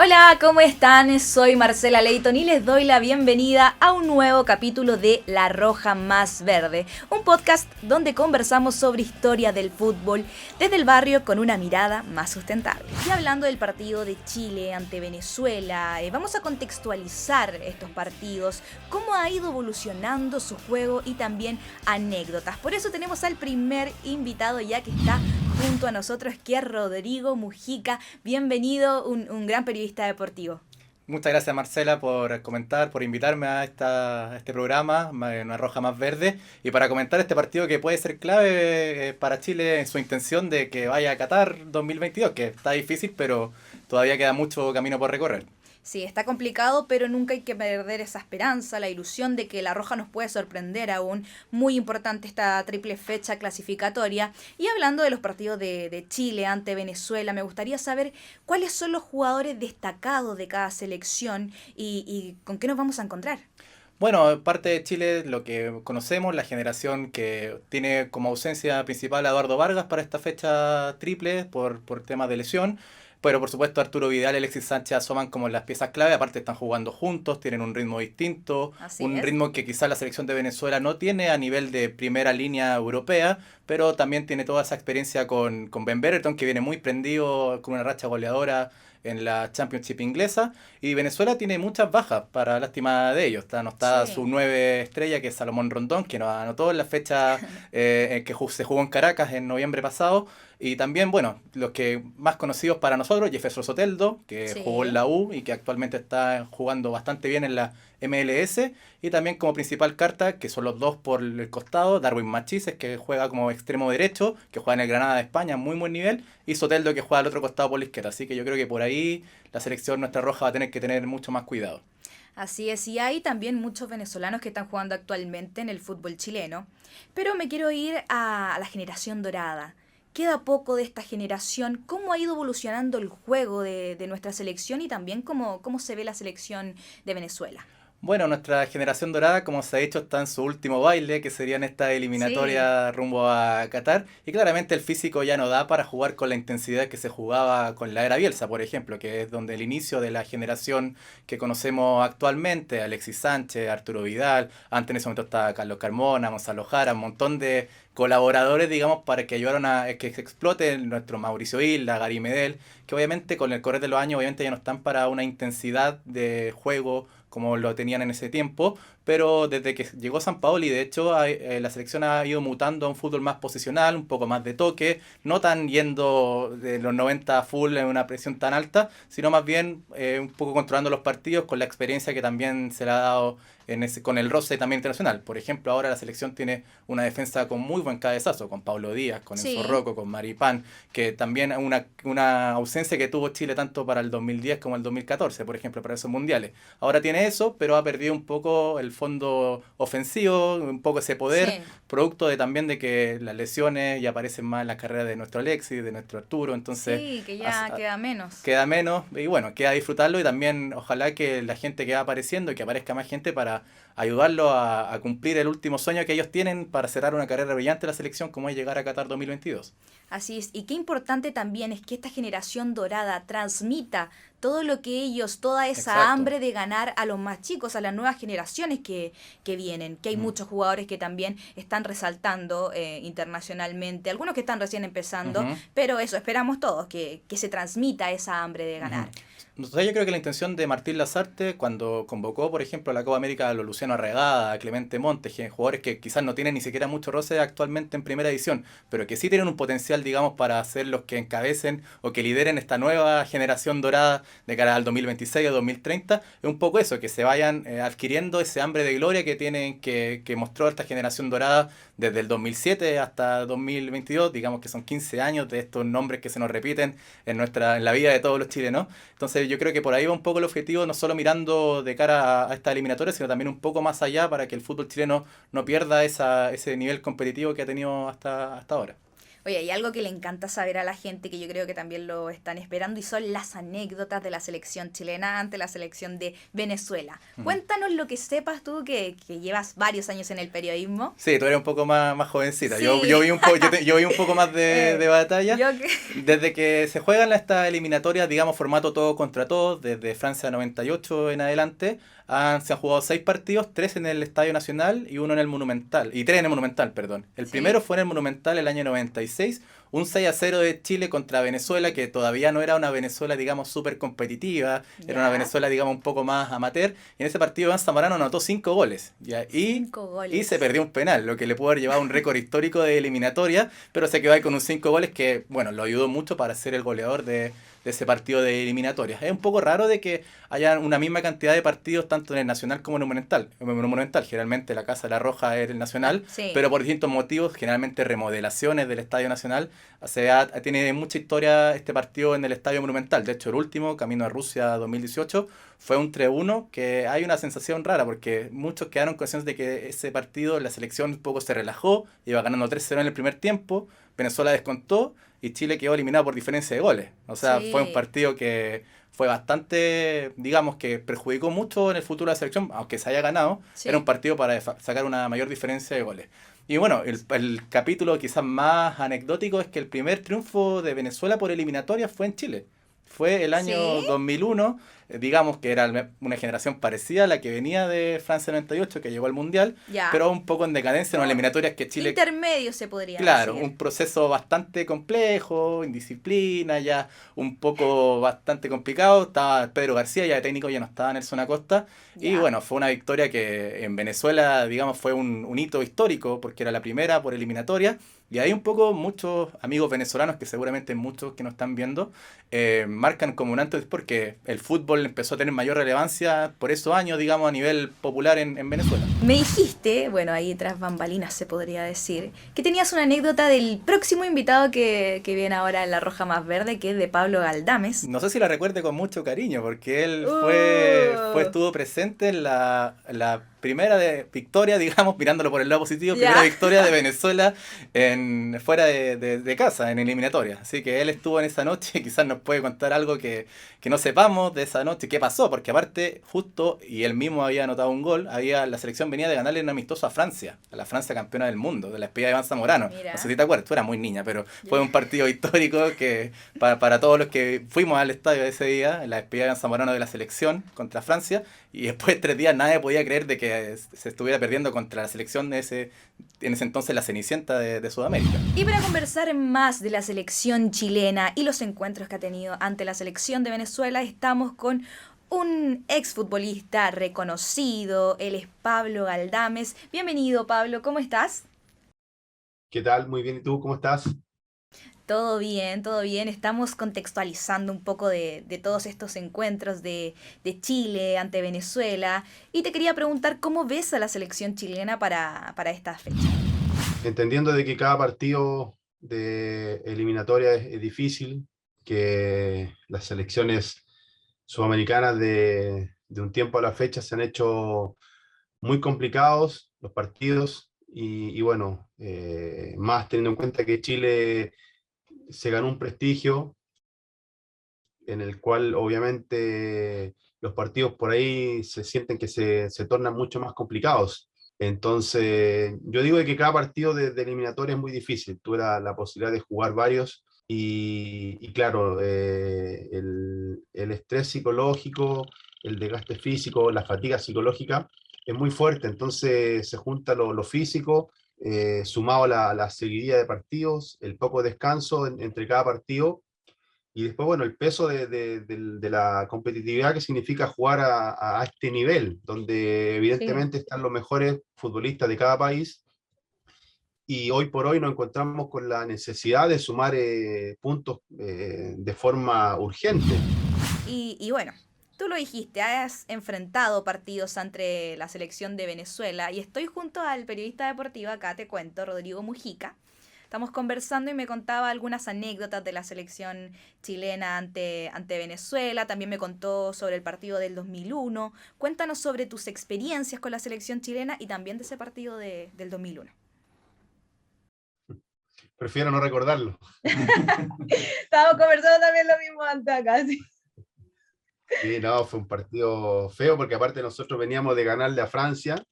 Hola, ¿cómo están? Soy Marcela Leighton y les doy la bienvenida a un nuevo capítulo de La Roja Más Verde, un podcast donde conversamos sobre historia del fútbol desde el barrio con una mirada más sustentable. Y hablando del partido de Chile ante Venezuela, vamos a contextualizar estos partidos, cómo ha ido evolucionando su juego y también anécdotas. Por eso tenemos al primer invitado ya que está junto a nosotros, que es Rodrigo Mujica. Bienvenido, un gran periodista deportivo. Muchas gracias, Marcela, por comentar, por invitarme a este programa, Una Roja Más Verde, y para comentar este partido que puede ser clave para Chile en su intención de que vaya a Qatar 2022, que está difícil, pero todavía queda mucho camino por recorrer. Sí, está complicado, pero nunca hay que perder esa esperanza, la ilusión de que La Roja nos puede sorprender aún. Muy importante esta triple fecha clasificatoria. Y hablando de los partidos de Chile ante Venezuela, me gustaría saber cuáles son los jugadores destacados de cada selección y con qué nos vamos a encontrar. Bueno, parte de Chile, lo que conocemos, la generación que tiene como ausencia principal a Eduardo Vargas para esta fecha triple por temas de lesión. Pero por supuesto Arturo Vidal y Alexis Sánchez asoman como las piezas clave, aparte están jugando juntos, tienen un ritmo distinto, Así un es. ritmo que quizás la selección de Venezuela no tiene a nivel de primera línea europea, pero también tiene toda esa experiencia con Ben Brereton, que viene muy prendido con una racha goleadora en la Championship inglesa, y Venezuela tiene muchas bajas, para lástima de ellos. No está Sí. su 9 estrella, que es Salomón Rondón, que nos anotó en la fecha se jugó en Caracas en noviembre pasado. Y también, bueno, los que más conocidos para nosotros, Jefferson Soteldo, que jugó en Sí. la U y que actualmente está jugando bastante bien en la MLS. Y también como principal carta, que son los dos por el costado, Darwin Machises, que juega como extremo derecho, que juega en el Granada de España, muy buen nivel, y Soteldo, que juega al otro costado por la izquierda. Así que yo creo que por ahí la selección nuestra roja va a tener que tener mucho más cuidado. Así es, y hay también muchos venezolanos que están jugando actualmente en el fútbol chileno. Pero me quiero ir a la generación dorada. Queda poco de esta generación. ¿Cómo ha ido evolucionando el juego de nuestra selección y también cómo se ve la selección de Venezuela? Bueno, nuestra generación dorada, como se ha dicho, está en su último baile, que sería en esta Sí, eliminatoria rumbo a Qatar. Y claramente el físico ya no da para jugar con la intensidad que se jugaba con la era Bielsa, por ejemplo, que es donde el inicio de la generación que conocemos actualmente, Alexis Sánchez, Arturo Vidal, antes en ese momento estaba Carlos Carmona, Gonzalo Jara, un montón de colaboradores, digamos, para que ayudaran a que se explote nuestro Mauricio Isla, Gary Medel, que obviamente con el correr de los años obviamente ya no están para una intensidad de juego como lo tenían en ese tiempo, pero desde que llegó Sampaoli, de hecho, la selección ha ido mutando a un fútbol más posicional, un poco más de toque, no tan yendo de los 90 a full en una presión tan alta, sino más bien un poco controlando los partidos con la experiencia que también se le ha dado con el roce también internacional. Por ejemplo, ahora la selección tiene una defensa con muy buen cabezazo, con Pablo Díaz, con Enzo sí. Rocco, con Maripán, que también una ausencia que tuvo Chile tanto para el 2010 como el 2014, por ejemplo, para esos mundiales. Ahora tiene eso, pero ha perdido un poco el fondo ofensivo, un poco ese poder, Sí, producto de también de que las lesiones ya aparecen más en las carreras de nuestro Alexis, de nuestro Arturo, entonces sí, que ya queda menos. queda menos y bueno, queda disfrutarlo y también ojalá que la gente que va apareciendo y que aparezca más gente para ayudarlo a cumplir el último sueño que ellos tienen para cerrar una carrera brillante en la selección como es llegar a Qatar 2022. Así es, y qué importante también es que esta generación dorada transmita todo lo que ellos, toda esa Exacto. hambre de ganar a los más chicos, a las nuevas generaciones que vienen, que hay Mm. muchos jugadores que también están resaltando internacionalmente, algunos que están recién empezando, Ujú. pero eso, esperamos todos, que se transmita esa hambre de Ujú. ganar. Entonces yo creo que la intención de Martín Lazarte cuando convocó, por ejemplo, a la Copa América a los Luciano Arregada, a Clemente Montes, jugadores que quizás no tienen ni siquiera mucho roce actualmente en primera edición, pero que sí tienen un potencial, digamos, para ser los que encabecen o que lideren esta nueva generación dorada de cara al 2026 o 2030, es un poco eso, que se vayan adquiriendo ese hambre de gloria que tienen, que mostró esta generación dorada desde el 2007 hasta 2022, digamos que son 15 años de estos nombres que se nos repiten en la vida de todos los chilenos. Entonces yo creo que por ahí va un poco el objetivo, no solo mirando de cara a esta eliminatoria, sino también un poco más allá para que el fútbol chileno no pierda ese nivel competitivo que ha tenido hasta ahora. Oye, hay algo que le encanta saber a la gente, que yo creo que también lo están esperando, y son las anécdotas de la selección chilena ante la selección de Venezuela. Ujú. Cuéntanos lo que sepas tú, que llevas varios años en el periodismo. Sí, tú eres un poco más jovencita. Yo Sí, vi yo vi un poco más de batalla. yo que... Desde que se juegan estas eliminatorias, digamos, formato todo contra todos, desde Francia 98 en adelante, se han jugado 6 partidos, 3 en el Estadio Nacional y uno en el Monumental, y 3 en el Monumental, perdón. El primero Sí, fue en el Monumental el año 96, un 6-0 de Chile contra Venezuela, que todavía no era una Venezuela, digamos, súper competitiva, era una ya. Venezuela, digamos, un poco más amateur, y en ese partido Iván Zamorano anotó 5 goles, ¿ya? Cinco Y se goles. perdió un penal, lo que le pudo haber llevado a un récord histórico de eliminatoria, pero se quedó ahí con un 5 goles que, bueno, lo ayudó mucho para ser el goleador de ese partido de eliminatorias. Es un poco raro de que haya una misma cantidad de partidos tanto en el Nacional como en el Monumental. En el Monumental, generalmente la Casa de la Roja es el Nacional, Sí, pero por distintos motivos, generalmente remodelaciones del Estadio Nacional, tiene mucha historia este partido en el Estadio Monumental. De hecho, el último, Camino a Rusia 2018, fue un 3-1, que hay una sensación rara porque muchos quedaron conscientes de que ese partido la selección un poco se relajó, iba ganando 3-0 en el primer tiempo, Venezuela descontó y Chile quedó eliminado por diferencia de goles. O sea, fue un sí, partido que fue bastante, digamos, que perjudicó mucho en el futuro de la selección, aunque se haya ganado, era un sí. partido para sacar una mayor diferencia de goles. Y bueno, el capítulo quizás más anecdótico es que el primer triunfo de Venezuela por eliminatoria fue en Chile. Fue el ¿Sí? año 2001, digamos que era una generación parecida a la que venía de Francia 98, que llegó al Mundial, Ya. pero un poco en decadencia en las Como eliminatorias que Chile. intermedio se podría Claro, decir. un proceso bastante complejo, indisciplina, ya un poco bastante complicado. Estaba Pedro García, ya de técnico, ya no estaba Nelson Acosta. Y Ya. bueno, fue una victoria que en Venezuela, digamos, fue un hito histórico, porque era la primera por eliminatoria. Y ahí un poco muchos amigos venezolanos, que seguramente muchos que nos están viendo, marcan como un antes porque el fútbol empezó a tener mayor relevancia por esos años, digamos, a nivel popular en Venezuela. Me dijiste, bueno, ahí tras bambalinas se podría decir, que tenías una anécdota del próximo invitado que viene ahora en La Roja Más Verde, que es de Pablo Galdames. No sé si la recuerde con mucho cariño, porque él Uh, estuvo presente en la primera victoria, digamos, mirándolo por el lado positivo, primera ya, victoria de Venezuela fuera de casa, en eliminatoria. Así que él estuvo en esa noche, quizás nos puede contar algo que no sepamos de esa noche, qué pasó, porque aparte, justo, y él mismo había anotado un gol, la selección venía de ganarle un amistoso a la Francia campeona del mundo, de la despedida de Iván Zamorano. No sé mira, si te acuerdas, tú eras muy niña, pero fue ya, un partido histórico que para todos los que fuimos al estadio ese día, en la despedida de Zamorano de la selección contra Francia, y después de 3 días nadie podía creer de que se estuviera perdiendo contra la selección en ese entonces la Cenicienta de Sudamérica. Y para conversar más de la selección chilena y los encuentros que ha tenido ante la selección de Venezuela, estamos con un exfutbolista reconocido, él es Pablo Galdames. Bienvenido, Pablo, ¿cómo estás? ¿Qué tal? Muy bien. ¿Y tú cómo estás? Todo bien, todo bien. Estamos contextualizando un poco de todos estos encuentros de Chile ante Venezuela. Y te quería preguntar cómo ves a la selección chilena para esta fecha. Entendiendo de que cada partido de eliminatoria es difícil, que las selecciones sudamericanas de un tiempo a la fecha se han hecho muy complicados los partidos y bueno, más teniendo en cuenta que Chile se ganó un prestigio en el cual obviamente los partidos por ahí se sienten que se tornan mucho más complicados. Entonces, yo digo de que cada partido de eliminatoria es muy difícil. Tuve la posibilidad de jugar varios y claro, el estrés psicológico, el desgaste físico, la fatiga psicológica es muy fuerte. Entonces se junta lo físico, sumado a la seguidilla de partidos, el poco descanso entre cada partido y después, bueno, el peso de la competitividad que significa jugar a este nivel, donde Sí. evidentemente están los mejores futbolistas de cada país y hoy por hoy nos encontramos con la necesidad de sumar puntos de forma urgente. Y bueno, tú lo dijiste, has enfrentado partidos ante la selección de Venezuela y estoy junto al periodista deportivo, acá te cuento, Rodrigo Mujica. Estamos conversando y me contaba algunas anécdotas de la selección chilena ante Venezuela. También me contó sobre el partido del 2001. Cuéntanos sobre tus experiencias con la selección chilena y también de ese partido del 2001. prefiero no recordarlo. Estábamos conversando también lo mismo antes acá, sí. Sí, no, fue un partido feo porque aparte nosotros veníamos de ganarle a Francia,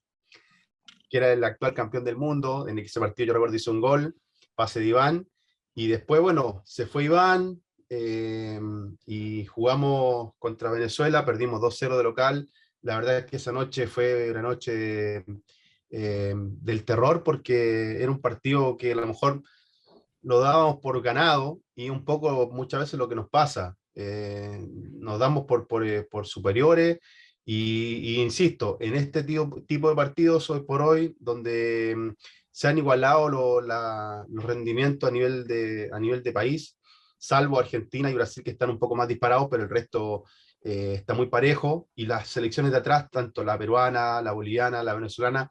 que era el actual campeón del mundo. En ese partido yo recuerdo hizo un gol, pase de Iván, y después, bueno, se fue Iván y jugamos contra Venezuela, perdimos 2-0 de local. La verdad es que esa noche fue una noche del terror porque era un partido que a lo mejor lo dábamos por ganado y un poco muchas veces lo que nos pasa, nos damos por superiores y insisto, en este tipo de partidos hoy por hoy, donde se han igualado los rendimientos a nivel de país, salvo Argentina y Brasil que están un poco más disparados, pero el resto está muy parejo y las selecciones de atrás, tanto la peruana, la boliviana, la venezolana,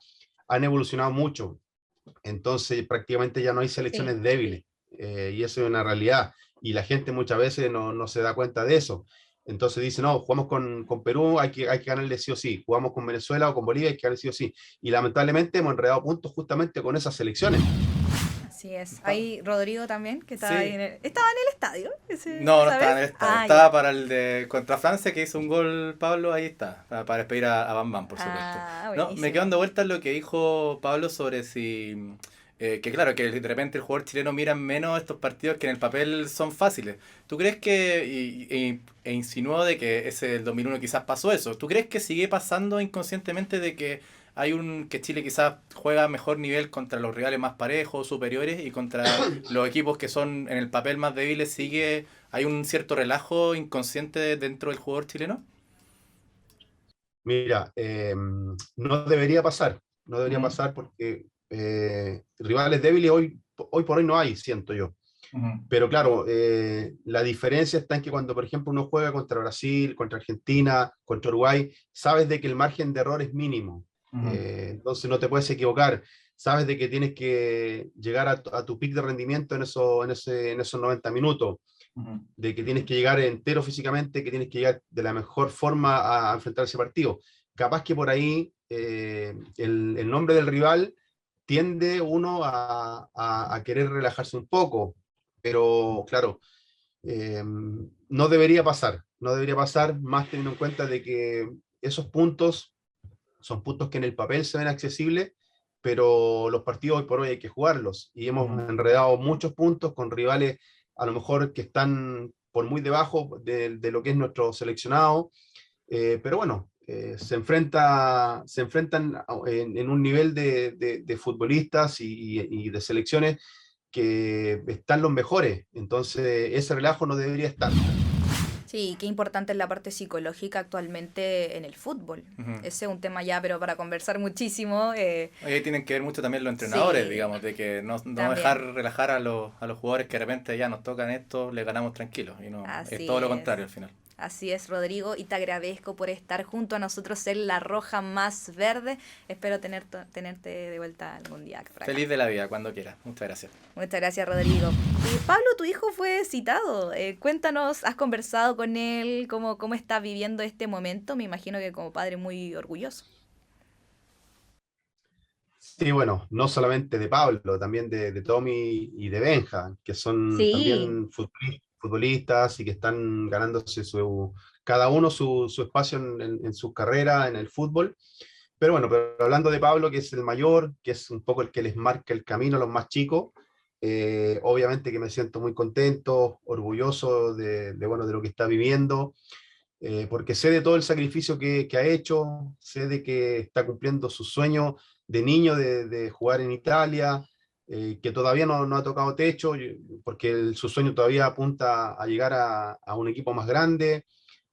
han evolucionado mucho. Entonces prácticamente ya no hay selecciones débiles y eso es una realidad y la gente muchas veces no se da cuenta de eso. Entonces dice, no, jugamos con Perú, hay que ganarle sí o sí, jugamos con Venezuela o con Bolivia, hay que ganarle sí o sí. Y lamentablemente hemos enredado puntos justamente con esas selecciones. Así es. Ahí Rodrigo también, que estaba Sí. ahí ¿Estaba en el estadio? No estaba en el estadio. Ah, Estaba ya. para el de contra Francia, que hizo un gol Pablo, ahí está. Para despedir a Bam Bam, por supuesto. Ah, No, buenísimo. me quedo dando vueltas lo que dijo Pablo sobre si... que claro, que de repente el jugador chileno mira menos estos partidos que en el papel son fáciles. ¿Tú crees que, e insinuó de que ese del 2001 quizás pasó eso, ¿tú crees que sigue pasando inconscientemente de que que Chile quizás juega mejor nivel contra los rivales más parejos, superiores, y contra los equipos que son en el papel más débiles hay un cierto relajo inconsciente dentro del jugador chileno? Mira, no debería pasar, no debería Ujú, pasar porque rivales débiles hoy por hoy no hay, siento yo. ujú, Pero claro, la diferencia está en que cuando, por ejemplo, uno juega contra Brasil, contra Argentina, contra Uruguay, sabes de que el margen de error es mínimo. ujú, Entonces no te puedes equivocar. Sabes de que tienes que llegar a tu pic de rendimiento en esos 90 minutos, ujú. de que tienes que llegar entero físicamente, que tienes que llegar de la mejor forma a enfrentar ese partido. Capaz que por ahí el nombre del rival tiende uno a querer relajarse un poco, pero claro, no debería pasar más teniendo en cuenta de que esos puntos son puntos que en el papel se ven accesibles, pero los partidos hoy por hoy hay que jugarlos y hemos Ujú. enredado muchos puntos con rivales a lo mejor que están por muy debajo de lo que es nuestro seleccionado, pero bueno, se enfrentan en un nivel de futbolistas y de selecciones que están los mejores, entonces ese relajo no debería estar. Sí, qué importante es la parte psicológica actualmente en el fútbol. Ujú. Ese es un tema ya, pero para conversar muchísimo. Ahí tienen que ver mucho también los entrenadores, Sí, digamos, de que no también. dejar relajar a los jugadores que de repente ya nos tocan esto, le ganamos tranquilos. Y no, es Así todo lo es. contrario al final. Así es, Rodrigo, y te agradezco por estar junto a nosotros en La Roja Más Verde. Espero tenerte de vuelta algún día por acá. Feliz de la vida, cuando quieras. Muchas gracias. Muchas gracias, Rodrigo. Pablo, tu hijo fue citado. Cuéntanos, ¿has conversado con él? ¿Cómo está viviendo este momento? Me imagino que como padre muy orgulloso. Sí, bueno, no solamente de Pablo, también de Tommy y de Benja, que son Sí, también futbolistas y que están ganándose cada uno su espacio en su carrera en el fútbol. Pero bueno, pero hablando de Pablo, que es el mayor, que es un poco el que les marca el camino a los más chicos, obviamente que me siento muy contento, orgulloso bueno, de lo que está viviendo, porque sé de todo el sacrificio que ha hecho, sé de que está cumpliendo su sueño de niño de jugar en Italia, que todavía no ha tocado techo, porque su sueño todavía apunta a llegar a un equipo más grande.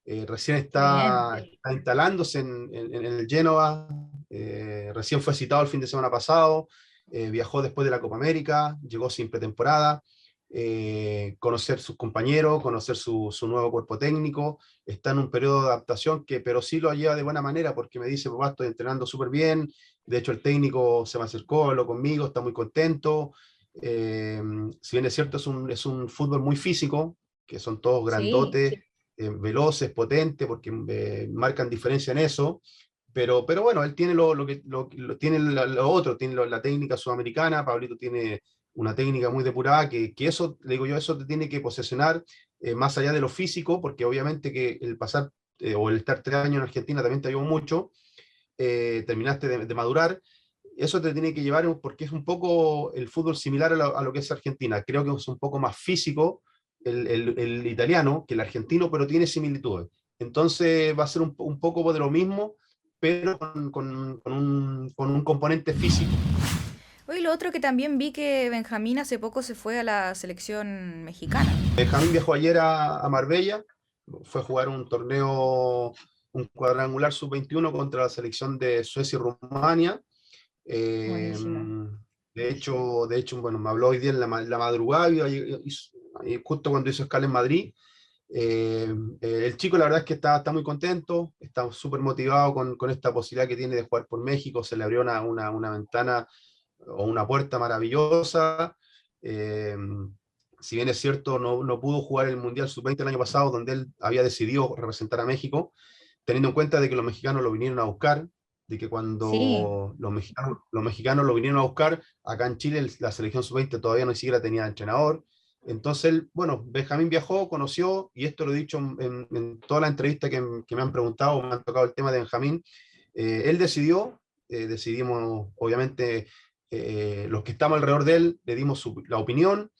Recién qué bien. está instalándose en el Génova, recién fue citado el fin de semana pasado, viajó después de la Copa América, llegó sin pretemporada, conocer sus compañeros, conocer su nuevo cuerpo técnico, está en un periodo de adaptación pero sí lo lleva de buena manera porque me dice, papá, estoy entrenando súper bien, de hecho el técnico se me acercó, habló conmigo, está muy contento. Si bien es cierto, es un fútbol muy físico, que son todos Sí, grandotes, veloces, potentes, porque marcan diferencia en eso, pero bueno, él tiene tiene lo otro, tiene la técnica sudamericana, Pablito tiene una técnica muy depurada, que eso, le digo yo, eso te tiene que posesionar más allá de lo físico, porque obviamente que el pasar o el estar 3 años en Argentina también te ayudó mucho, terminaste de madurar, eso te tiene que llevar, porque es un poco el fútbol similar a lo que es Argentina. Creo que es un poco más físico el italiano que el argentino, pero tiene similitudes. Entonces va a ser un poco de lo mismo, pero con un componente físico. Oye, lo otro que también vi que Benjamín hace poco se fue a la selección mexicana. Benjamín viajó ayer a Marbella, fue a jugar un torneo, un cuadrangular sub-21 contra la selección de Suecia y Rumania. Eh, Buenísimo. de hecho, bueno, me habló hoy día en la madrugada, y justo cuando hizo escala en Madrid. El chico la verdad es que está muy contento, está súper motivado con esta posibilidad que tiene de jugar por México, se le abrió una ventana o una puerta maravillosa. Eh, si bien es cierto, no pudo jugar el Mundial Sub-20 el año pasado, donde él había decidido representar a México, teniendo en cuenta de que los mexicanos lo vinieron a buscar, de que Sí. cuando los mexicanos lo vinieron a buscar, acá en Chile la selección sub-20 todavía ni siquiera tenía entrenador. Entonces, bueno, Benjamín viajó, conoció, y esto lo he dicho en toda la entrevista que me han preguntado, me han tocado el tema de Benjamín. Él decidió, decidimos, obviamente, los que estamos alrededor de él, le dimos la opinión,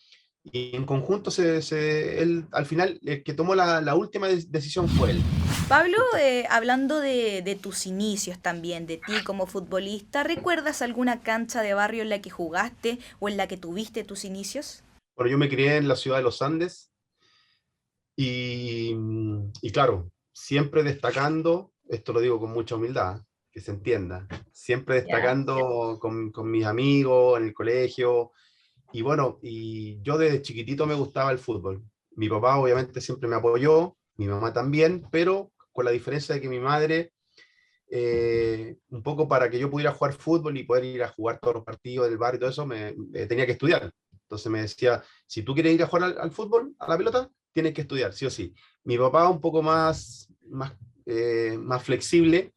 y en conjunto él, al final, el que tomó la última decisión fue él. Pablo, hablando de tus inicios también, de ti como futbolista, ¿recuerdas alguna cancha de barrio en la que jugaste o en la que tuviste tus inicios? Bueno, yo me crié en la ciudad de los Andes, y claro, siempre destacando, esto lo digo con mucha humildad, que se entienda, siempre Ya. destacando con mis amigos en el colegio. Y bueno, y yo desde chiquitito me gustaba el fútbol. Mi papá obviamente siempre me apoyó, mi mamá también, pero con la diferencia de que mi madre, un poco para que yo pudiera jugar fútbol y poder ir a jugar todos los partidos del barrio y todo eso, tenía que estudiar. Entonces me decía, si tú quieres ir a jugar al fútbol, a la pelota, tienes que estudiar, sí o sí. Mi papá un poco más flexible,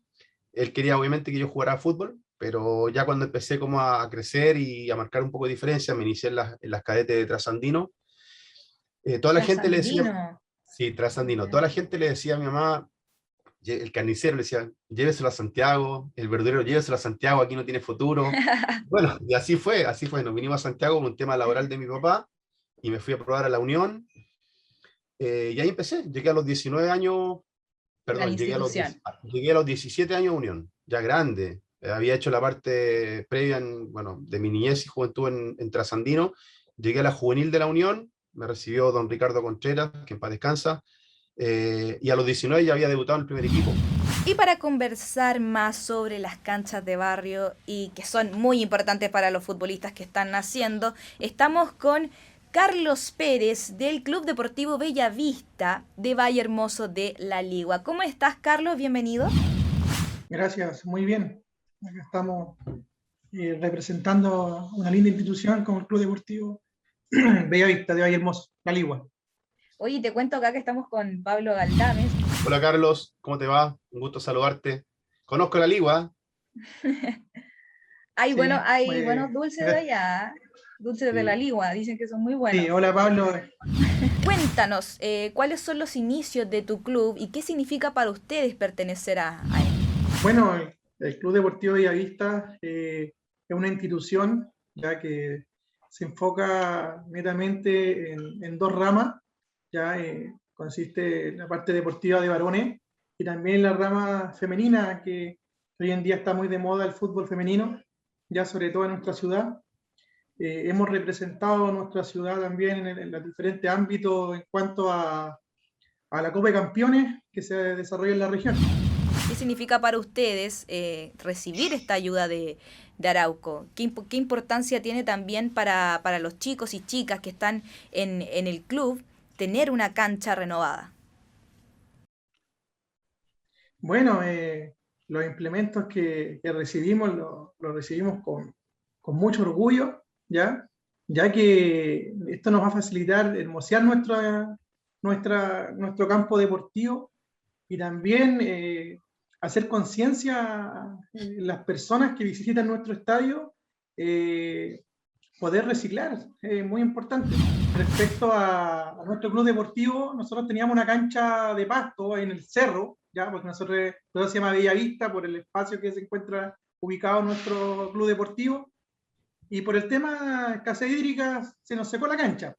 él quería obviamente que yo jugara a fútbol, pero ya cuando empecé como a crecer y a marcar un poco de diferencia, me inicié en las cadetes de Trasandino. Toda la gente le decía, Trasandino. sí, Trasandino, Ya. toda la gente le decía a mi mamá, el carnicero le decía, lléveselo a Santiago, el verdurero, lléveselo a Santiago, aquí no tiene futuro. Bueno, y así fue, nos vinimos a Santiago por un tema laboral de mi papá, y me fui a probar a la Unión, y ahí empecé, llegué a los 19 años, Gran perdón, institución. llegué a los 17 años a Unión, ya grande. Había hecho la parte previa, bueno, de mi niñez y juventud en Trasandino. Llegué a la juvenil de la Unión, me recibió don Ricardo Contreras, que en paz descansa, y a los 19 ya había debutado en el primer equipo. Y para conversar más sobre las canchas de barrio y que son muy importantes para los futbolistas que están naciendo, estamos con Carlos Pérez del Club Deportivo Bellavista de Valle Hermoso de La Ligua. ¿Cómo estás, Carlos? Bienvenido. Gracias, muy bien. Acá estamos representando una linda institución como el Club Deportivo Bellavista de Valle Hermoso, La Ligua. Oye, te cuento acá que estamos con Pablo Galdames. Hola Carlos, ¿cómo te va? Un gusto saludarte. Conozco la Ligua. Sí, Hay buenos dulces de allá, ¿eh? Dulces de La Sí. Ligua, dicen que son muy sí, buenos. hola Pablo. Cuéntanos, ¿cuáles son los inicios de tu club y qué significa para ustedes pertenecer a él? Bueno, el Club Deportivo Bellavista es una institución ya que se enfoca netamente en dos ramas. Ya consiste en la parte deportiva de varones y también la rama femenina, que hoy en día está muy de moda el fútbol femenino, ya sobre todo en nuestra ciudad. Hemos representado nuestra ciudad también en los diferentes ámbitos en cuanto a la Copa de Campeones que se desarrolla en la región. ¿Qué significa para ustedes recibir esta ayuda de Arauco? ¿Qué importancia tiene también para los chicos y chicas que están en el club tener una cancha renovada? Bueno, los implementos que recibimos los recibimos con mucho orgullo, ya que esto nos va a facilitar hermosear nuestro campo deportivo y también hacer conciencia en las personas que visitan nuestro estadio, poder reciclar, muy importante. Respecto a nuestro club deportivo, nosotros teníamos una cancha de pasto en el cerro, ¿ya? Porque nosotros todo se llama Bellavista por el espacio que se encuentra ubicado en nuestro club deportivo, y por el tema de escasez hídrica se nos secó la cancha.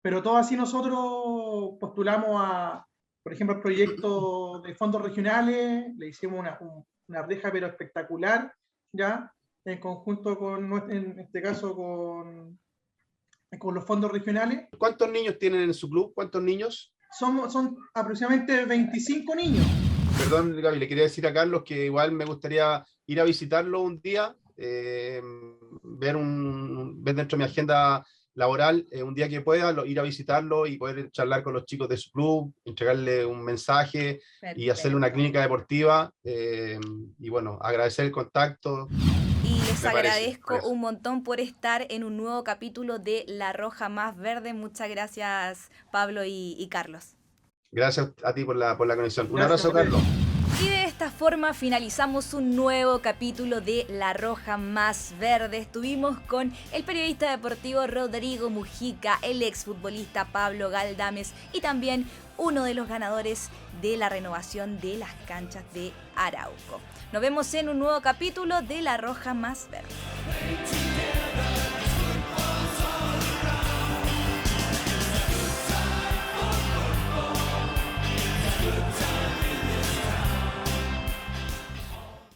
Pero todo así nosotros postulamos por ejemplo, el proyecto de fondos regionales, le hicimos una reja pero espectacular, ¿ya? En conjunto en este caso con los fondos regionales. ¿Cuántos niños tienen en su club? ¿Cuántos niños? Son aproximadamente 25 niños. Perdón, Gaby, le quería decir a Carlos que igual me gustaría ir a visitarlo un día, ver dentro de mi agenda laboral, un día que pueda, ir a visitarlo y poder charlar con los chicos de su club, entregarle un mensaje. Perfecto. Y hacerle una clínica deportiva, y bueno, agradecer el contacto. Y les agradezco un montón por estar en un nuevo capítulo de La Roja Más Verde. Muchas gracias, Pablo y Carlos. Gracias a ti por la conexión. Un abrazo, Carlos. Y de esta forma finalizamos un nuevo capítulo de La Roja Más Verde. Estuvimos con el periodista deportivo Rodrigo Mujica, el exfutbolista Pablo Galdames y también uno de los ganadores de la renovación de las canchas de Arauco. Nos vemos en un nuevo capítulo de La Roja Más Verde.